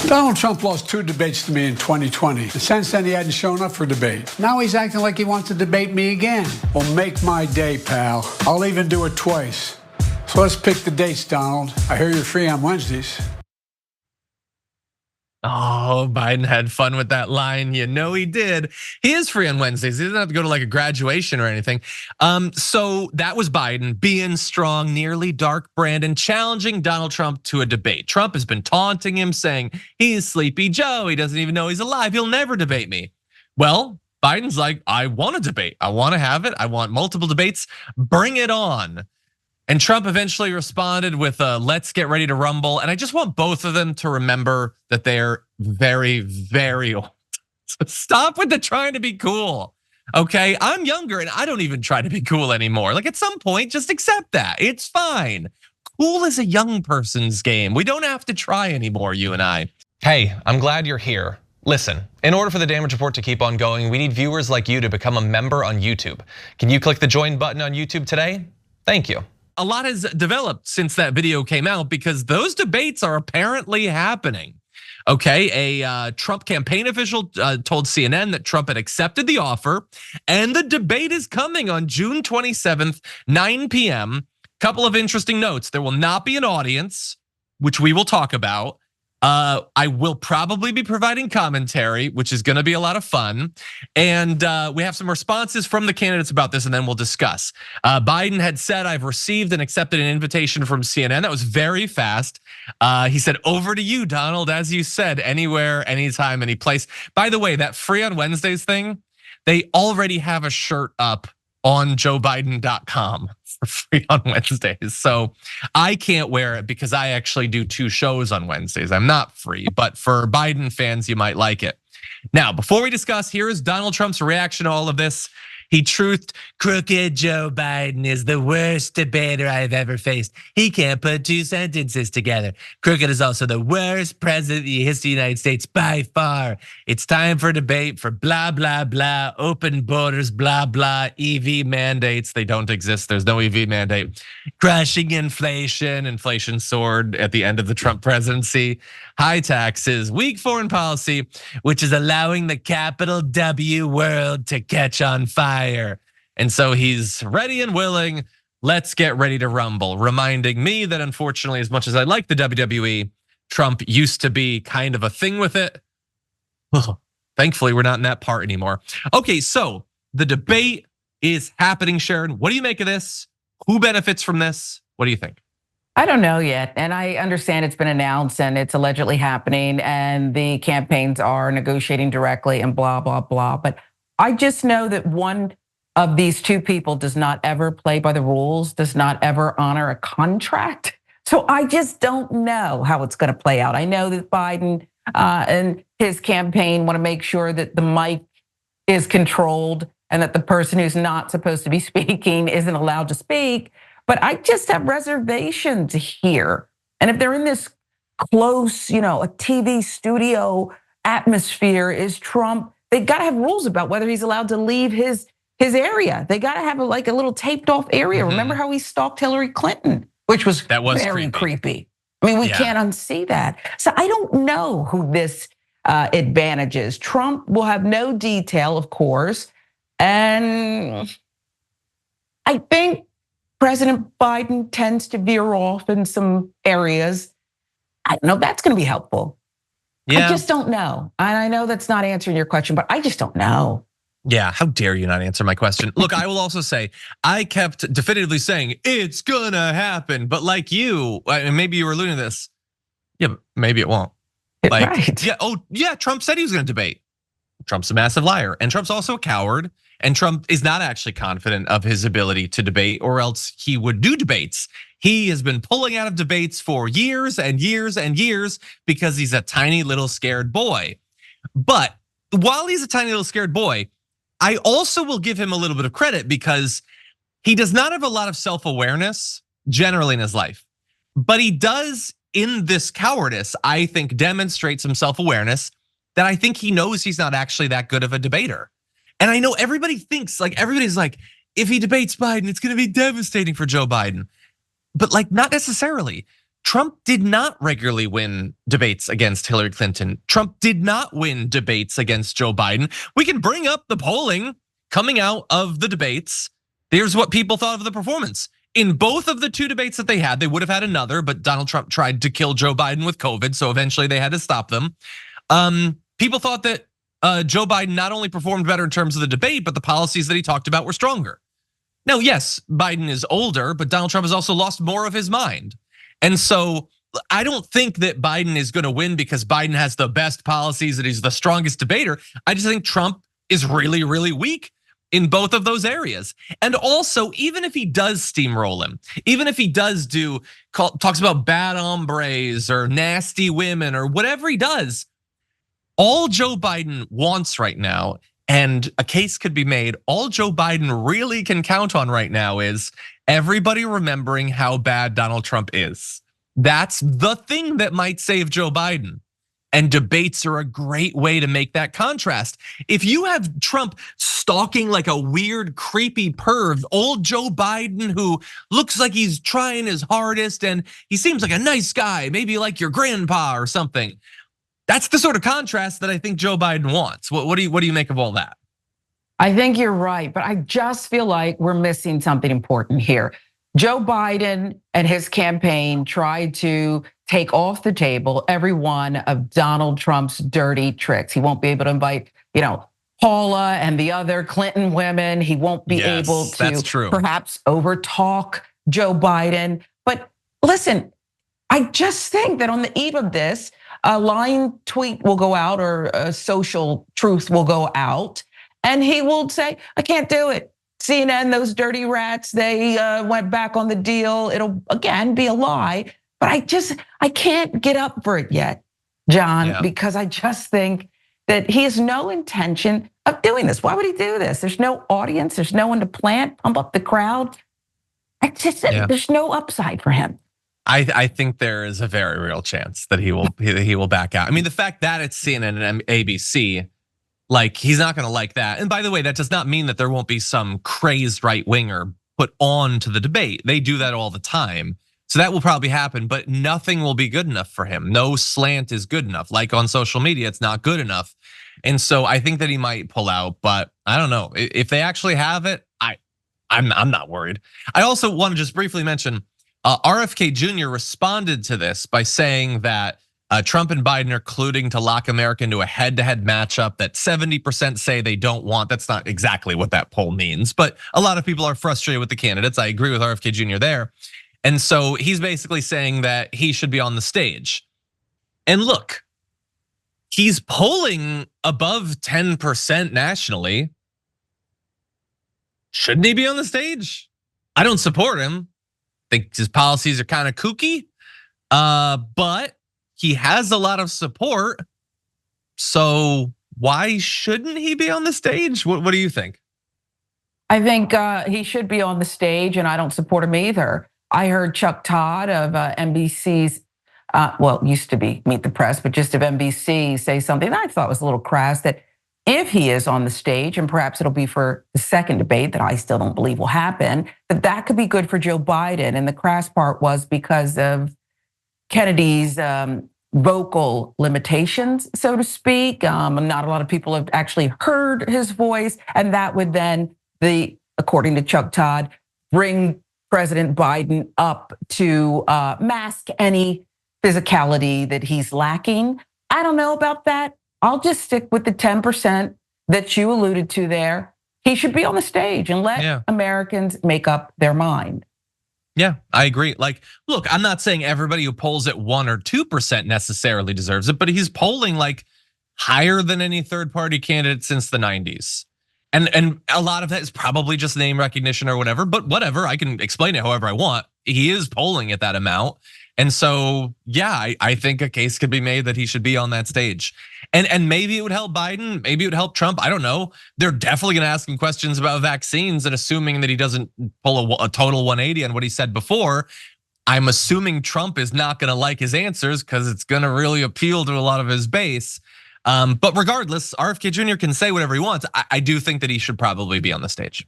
Donald Trump lost 2 debates to me in 2020. And since then, he hadn't shown up for debate. Now he's acting like he wants to debate me again. Well, make my day, pal. I'll even do it twice. So let's pick the dates, Donald. I hear you're free on Wednesdays. Oh, Biden had fun with that line. You know he did. He is free on Wednesdays. He doesn't have to go to like a graduation or anything. So that was Biden being strong, nearly dark Brandon, challenging Donald Trump to a debate. Trump has been taunting him, saying he's Sleepy Joe. He doesn't even know he's alive. He'll never debate me. Well, Biden's like, I want to debate. I want to have it. I want multiple debates. Bring it on. And Trump eventually responded with a let's get ready to rumble. And I just want both of them to remember that they're very, very old. So stop with the trying to be cool, okay? I'm younger and I don't even try to be cool anymore. Like at some point, just accept that, it's fine. Cool is a young person's game. We don't have to try anymore, you and I. Hey, I'm glad you're here. Listen, in order for the damage report to keep on going, we need viewers like you to become a member on YouTube. Can you click the join button on YouTube today? Thank you. A lot has developed since that video came out because those debates are apparently happening. Okay, a Trump campaign official told CNN that Trump had accepted the offer and the debate is coming on June 27th, 9 p.m. Couple of interesting notes. There will not be an audience, which we will talk about. I will probably be providing commentary, which is gonna be a lot of fun. And we have some responses from the candidates about this and then we'll discuss. Biden had said, I've received and accepted an invitation from CNN. That was very fast. He said, over to you, Donald, as you said, anywhere, anytime, any place. By the way, that free on Wednesdays thing, they already have a shirt up on joebiden.com for free on Wednesdays. So I can't wear it because I actually do 2 shows on Wednesdays. I'm not free, but for Biden fans, you might like it. Now, before we discuss, here is Donald Trump's reaction to all of this. He truthed, crooked Joe Biden is the worst debater I've ever faced. He can't put 2 sentences together. Crooked is also the worst president in the history of the United States by far. It's time for debate for blah, blah, blah, open borders, blah, blah, EV mandates. They don't exist, there's no EV mandate. Crushing inflation, inflation soared at the end of the Trump presidency. High taxes, weak foreign policy, which is allowing the capital W world to catch on fire. And so he's ready and willing. Let's get ready to rumble. Reminding me that unfortunately, as much as I like the WWE, Trump used to be kind of a thing with it. Thankfully, we're not in that part anymore. Okay, so the debate is happening, Sharon. What do you make of this? Who benefits from this? What do you think? I don't know yet, and I understand it's been announced and it's allegedly happening and the campaigns are negotiating directly and blah, blah, blah. But I just know that one of these 2 people does not ever play by the rules, does not ever honor a contract. So I just don't know how it's gonna play out. I know that Biden and his campaign wanna make sure that the mic is controlled and that the person who's not supposed to be speaking isn't allowed to speak. But I just have reservations here. And if they're in this close, a TV studio atmosphere, is Trump, they gotta have rules about whether he's allowed to leave his area. They gotta have like a little taped off area. Remember how he stalked Hillary Clinton, which was very creepy. I mean, we can't unsee that. So I don't know who this advantages. Trump will have no detail, of course. And I think President Biden tends to veer off in some areas. I don't know if that's gonna be helpful. I just don't know. And I know that's not answering your question, but I just don't know. Yeah, how dare you not answer my question? Look, I will also say, I kept definitively saying, it's gonna happen. But like you, and maybe you were alluding to this, but maybe it won't. Right. Yeah, Trump said he was gonna debate. Trump's a massive liar, and Trump's also a coward. And Trump is not actually confident of his ability to debate, or else he would do debates. He has been pulling out of debates for years and years and years because he's a tiny little scared boy. But while he's a tiny little scared boy, I also will give him a little bit of credit because he does not have a lot of self-awareness generally in his life. But he does, in this cowardice, I think demonstrate some self-awareness that I think he knows he's not actually that good of a debater. And I know everybody thinks, everybody's like, if he debates Biden, it's gonna be devastating for Joe Biden. But not necessarily. Trump did not regularly win debates against Hillary Clinton. Trump did not win debates against Joe Biden. We can bring up the polling coming out of the debates. Here's what people thought of the performance. In both of the 2 debates that they had, they would have had another, but Donald Trump tried to kill Joe Biden with COVID, so eventually they had to stop them. People thought that Joe Biden not only performed better in terms of the debate, but the policies that he talked about were stronger. Now, yes, Biden is older, but Donald Trump has also lost more of his mind. And so I don't think that Biden is gonna win because Biden has the best policies, that he's the strongest debater. I just think Trump is really, really weak in both of those areas. And also, even if he does steamroll him, even if he does talks about bad hombres or nasty women or whatever he does, all Joe Biden wants right now, and a case could be made, all Joe Biden really can count on right now is everybody remembering how bad Donald Trump is. That's the thing that might save Joe Biden. And debates are a great way to make that contrast. If you have Trump stalking like a weird, creepy perv, old Joe Biden who looks like he's trying his hardest and he seems like a nice guy, maybe like your grandpa or something. That's the sort of contrast that I think Joe Biden wants. What do you make of all that? I think you're right, but I just feel like we're missing something important here. Joe Biden and his campaign tried to take off the table every one of Donald Trump's dirty tricks. He won't be able to invite, Paula and the other Clinton women. He won't be able to perhaps overtalk Joe Biden. But listen, I just think that on the eve of this, a lying tweet will go out or a social truth will go out, and he will say, I can't do it. CNN, those dirty rats, they went back on the deal. It'll again be a lie, but I can't get up for it yet, John, because I just think that he has no intention of doing this. Why would he do this? There's no audience, there's no one to pump up the crowd. There's no upside for him. I think there is a very real chance that he will back out. I mean, the fact that it's CNN and ABC, like he's not gonna like that. And by the way, that does not mean that there won't be some crazed right winger put on to the debate. They do that all the time. So that will probably happen, but nothing will be good enough for him. No slant is good enough. Like on social media, it's not good enough. And so I think that he might pull out, but I don't know. If they actually have it, I'm not worried. I also want to just briefly mention, RFK Jr. responded to this by saying that Trump and Biden are colluding to lock America into a head-to-head matchup that 70% say they don't want. That's not exactly what that poll means, but a lot of people are frustrated with the candidates. I agree with RFK Jr. there. And so he's basically saying that he should be on the stage. And look, he's polling above 10% nationally. Shouldn't he be on the stage? I don't support him. Think his policies are kind of kooky, but he has a lot of support. So why shouldn't he be on the stage? What do you think? I think he should be on the stage, and I don't support him either. I heard Chuck Todd of NBC's, used to be Meet the Press, but just of NBC say something that I thought was a little crass, that if he is on the stage, and perhaps it'll be for the second debate that I still don't believe will happen, that could be good for Joe Biden. And the crass part was because of Kennedy's vocal limitations, so to speak. Not a lot of people have actually heard his voice, and that would then, according to Chuck Todd, bring President Biden up to mask any physicality that he's lacking. I don't know about that. I'll just stick with the 10% that you alluded to there. He should be on the stage and let Americans make up their mind. Yeah, I agree. Like, look, I'm not saying everybody who polls at 1 or 2% necessarily deserves it, but he's polling like higher than any third party candidate since the 90s. And a lot of that is probably just name recognition or whatever, but whatever, I can explain it however I want. He is polling at that amount. And so, yeah, I think a case could be made that he should be on that stage. And maybe it would help Biden, maybe it would help Trump, I don't know. They're definitely gonna ask him questions about vaccines, and assuming that he doesn't pull a total 180 on what he said before, I'm assuming Trump is not gonna like his answers because it's gonna really appeal to a lot of his base. But regardless, RFK Jr. can say whatever he wants. I do think that he should probably be on the stage.